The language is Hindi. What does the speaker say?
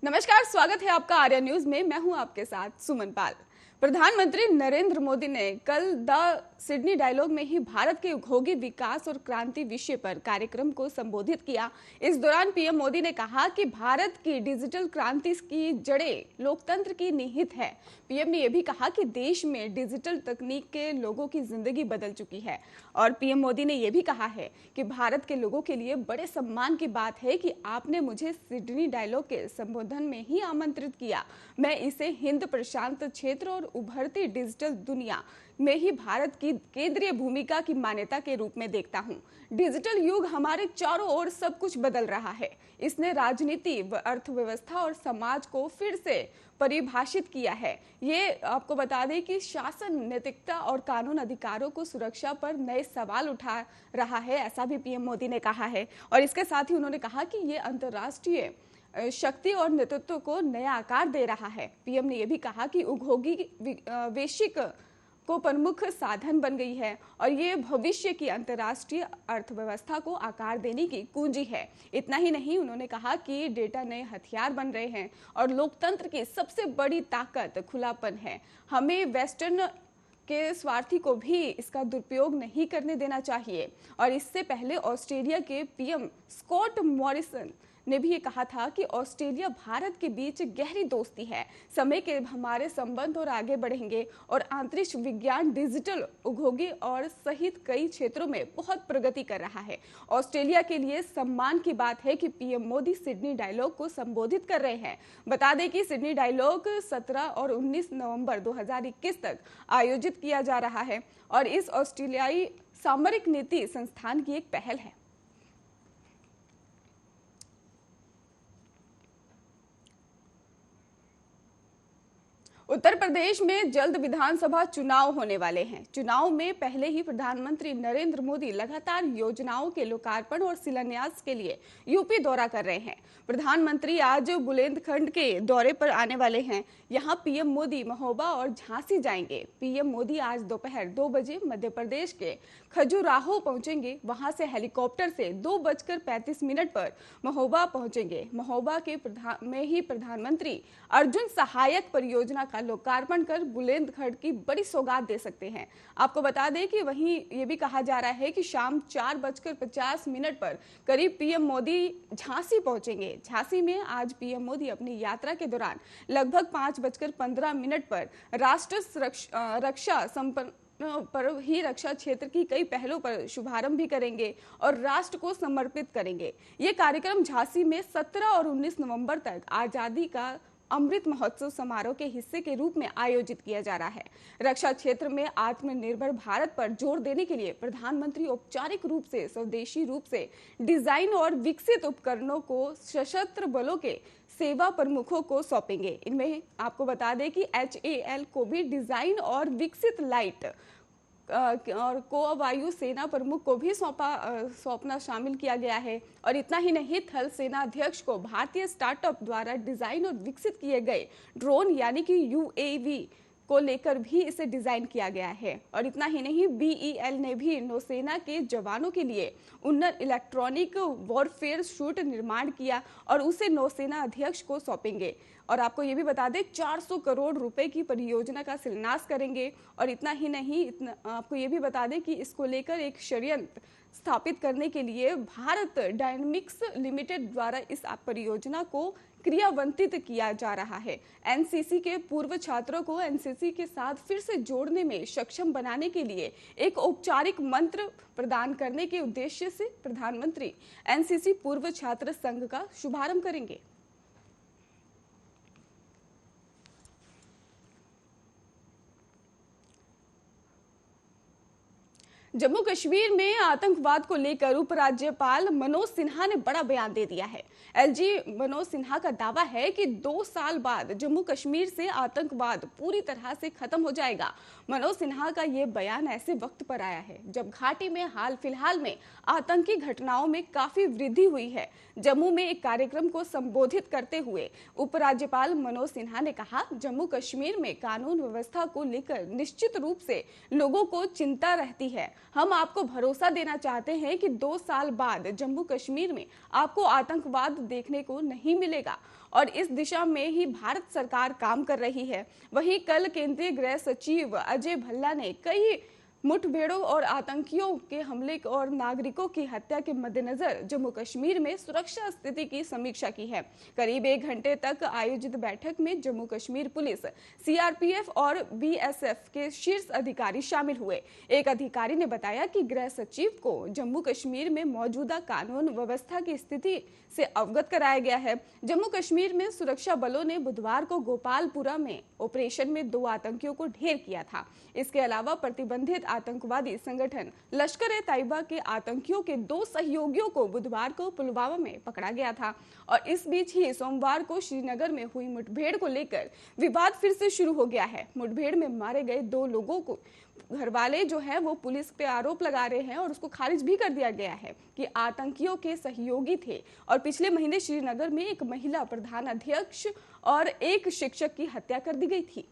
नमस्कार, स्वागत है आपका आर्या न्यूज में। मैं हूं आपके साथ सुमन पाल। प्रधानमंत्री नरेंद्र मोदी ने कल द सिडनी डायलॉग में ही भारत के उपभोगी विकास और क्रांति विषय पर कार्यक्रम को संबोधित किया। इस दौरान पीएम मोदी ने कहा कि भारत की डिजिटल क्रांति की जड़ें लोकतंत्र की निहित है। पीएम ने यह भी कहा कि देश में डिजिटल तकनीक के लोगों की जिंदगी बदल चुकी है। और पीएम मोदी ने यह भी कहा है कि भारत के लोगों के लिए बड़े सम्मान की बात है कि आपने मुझे सिडनी डायलॉग के संबोधन में ही आमंत्रित किया। मैं इसे हिंद प्रशांत क्षेत्र और उभरती डिजिटल दुनिया में ही भारत की केंद्रीय भूमिका की मान्यता के रूप में देखता हूं। डिजिटल युग हमारे चारों ओर सब कुछ बदल रहा है। इसने राजनीति, अर्थव्यवस्था और समाज को फिर से परिभाषित किया है। ये आपको बता दें कि शासन, नैतिकता और कानून अधिकारों को सुरक्षा पर नए सवाल उठा रहा है, ऐसा भी पीएम मोदी ने कहा है। और इसके साथ ही उन्होंने कहा कि ये अंतर्राष्ट्रीय शक्ति और नेतृत्व को नया आकार दे रहा है। पीएम ने यह भी कहा कि उद्योगी वैश्विक को प्रमुख साधन बन गई है और ये भविष्य की अंतर्राष्ट्रीय अर्थव्यवस्था को आकार देने की कुंजी है। इतना ही नहीं, उन्होंने कहा कि डेटा नए हथियार बन रहे हैं और लोकतंत्र की सबसे बड़ी ताकत खुलापन है। हमें वेस्टर्न के स्वार्थी को भी इसका दुरुपयोग नहीं करने देना चाहिए। और इससे पहले ऑस्ट्रेलिया के पीएम स्कॉट मॉरिसन ने भी ये कहा था कि ऑस्ट्रेलिया भारत के बीच गहरी दोस्ती है। समय के हमारे संबंध और आगे बढ़ेंगे और अंतरिक्ष विज्ञान, डिजिटल, उद्योगी और सहित कई क्षेत्रों में बहुत प्रगति कर रहा है। ऑस्ट्रेलिया के लिए सम्मान की बात है कि पीएम मोदी सिडनी डायलॉग को संबोधित कर रहे हैं। बता दें कि सिडनी डायलॉग 17 और 19 नवंबर 2021 तक आयोजित किया जा रहा है और इस ऑस्ट्रेलियाई सामरिक नीति संस्थान की एक पहल है। उत्तर प्रदेश में जल्द विधानसभा चुनाव होने वाले हैं। चुनाव में पहले ही प्रधानमंत्री नरेंद्र मोदी लगातार योजनाओं के लोकार्पण और शिलान्यास के लिए यूपी दौरा कर रहे हैं। प्रधानमंत्री आज बुंदेलखंड के दौरे पर आने वाले हैं। यहां पीएम मोदी महोबा और झांसी जाएंगे। पीएम मोदी आज दोपहर 2 बजे मध्य प्रदेश के खजुराहो पहुंचेंगे। वहां से हेलीकॉप्टर से 2:35 पर महोबा पहुंचेंगे। महोबा के में ही प्रधानमंत्री अर्जुन सहायक परियोजना का लोकार्पण कर बुंदेलखंड की बड़ी सौगात दे सकते हैं। आपको बता दें कि वहीं ये भी कहा जा रहा है कि शाम 4:50 पर करीब पीएम मोदी झांसी पहुंचेंगे। झांसी में आज पीएम मोदी अपनी यात्रा के दौरान लगभग 5:15 पर राष्ट्र रक्षा संपन्न पर ही रक्षा क्षेत्र की कई पहलों पर शुभारंभ भी करेंगे और राष्ट्र को समर्पित करेंगे। ये कार्यक्रम झांसी में 17 और 19 नवंबर तक आजादी का अमृत महोत्सव समारोह के हिस्से के रूप में आयोजित किया जा रहा है। रक्षा क्षेत्र में आत्मनिर्भर भारत पर जोर देने के लिए प्रधानमंत्री औपचारिक रूप से स्वदेशी रूप से डिजाइन और विकसित उपकरणों को सशस्त्र बलों के सेवा प्रमुखों को सौंपेंगे। इनमें आपको बता दें कि HAL को भी डिजाइन और विकसित लाइट और को वायु सेना प्रमुख को भी सौंपना शामिल किया गया है। और इतना ही नहीं, थल सेना अध्यक्ष को भारतीय स्टार्टअप द्वारा डिजाइन और विकसित किए गए ड्रोन यानी कि UAV को लेकर भी इसे डिजाइन किया गया है। और इतना ही नहीं, BEL ने भी नौसेना के जवानों के लिए उन्नत इलेक्ट्रॉनिक वॉरफेयर सूट निर्माण किया और उसे नौसेना अध्यक्ष को सौंपेंगे। और आपको ये भी बता दें 400 करोड़ रुपए की परियोजना का शिलान्यास करेंगे। और इतना ही नहीं, आपको ये भी बता दें कि इसको लेकर एक षड्यंत्र स्थापित करने के लिए भारत डायनामिक्स लिमिटेड द्वारा इस परियोजना को क्रियान्वित किया जा रहा है। एनसीसी के पूर्व छात्रों को एनसीसी के साथ फिर से जोड़ने में सक्षम बनाने के लिए एक औपचारिक मंत्र प्रदान करने के उद्देश्य से प्रधानमंत्री एनसीसी पूर्व छात्र संघ का शुभारंभ करेंगे। जम्मू कश्मीर में आतंकवाद को लेकर उपराज्यपाल मनोज सिन्हा ने बड़ा बयान दे दिया है। एलजी मनोज सिन्हा का दावा है कि 2 साल बाद जम्मू कश्मीर से आतंकवाद पूरी तरह से खत्म हो जाएगा। मनोज सिन्हा का ये बयान ऐसे वक्त पर आया है जब घाटी में हाल फिलहाल में आतंकी घटनाओं में काफी वृद्धि हुई है। जम्मू में एक कार्यक्रम को संबोधित करते हुए उपराज्यपाल मनोज सिन्हा ने कहा, जम्मू कश्मीर में कानून व्यवस्था को लेकर निश्चित रूप से लोगों को चिंता रहती है। हम आपको भरोसा देना चाहते हैं कि 2 साल बाद जम्मू कश्मीर में आपको आतंकवाद देखने को नहीं मिलेगा और इस दिशा में ही भारत सरकार काम कर रही है। वहीं कल केंद्रीय गृह सचिव अजय भल्ला ने कई मुठभेड़ों और आतंकियों के हमले और नागरिकों की हत्या के मद्देनजर जम्मू कश्मीर में सुरक्षा स्थिति की समीक्षा की है। करीब 1 घंटे तक आयोजित बैठक में जम्मू कश्मीर पुलिस, सीआरपीएफ और बीएसएफ के शीर्ष अधिकारी शामिल हुए। एक अधिकारी ने बताया कि गृह सचिव को जम्मू कश्मीर में मौजूदा कानून व्यवस्था की स्थिति से अवगत कराया गया है। जम्मू कश्मीर में सुरक्षा बलों ने बुधवार को गोपालपुरा में ऑपरेशन में 2 आतंकियों को ढेर किया था। इसके अलावा प्रतिबंधित आतंकवादी संगठन लश्कर-ए-तैयबा के आतंकियों के 2 सहयोगियों को बुधवार को पुलवामा में पकड़ा गया था और इस बीच ही सोमवार को श्रीनगर में हुई मुठभेड़ को लेकर विवाद फिर से शुरू हो गया है। मुठभेड़ में मारे गए 2 लोगों को घरवाले जो है वो पुलिस पे आरोप लगा रहे हैं और उसको खारिज भी कर दिया गया है कि आतंकियों के सहयोगी थे और पिछले महीने श्रीनगर में एक महिला प्रधानाध्यक्ष और एक शिक्षक की हत्या कर दी गई थी।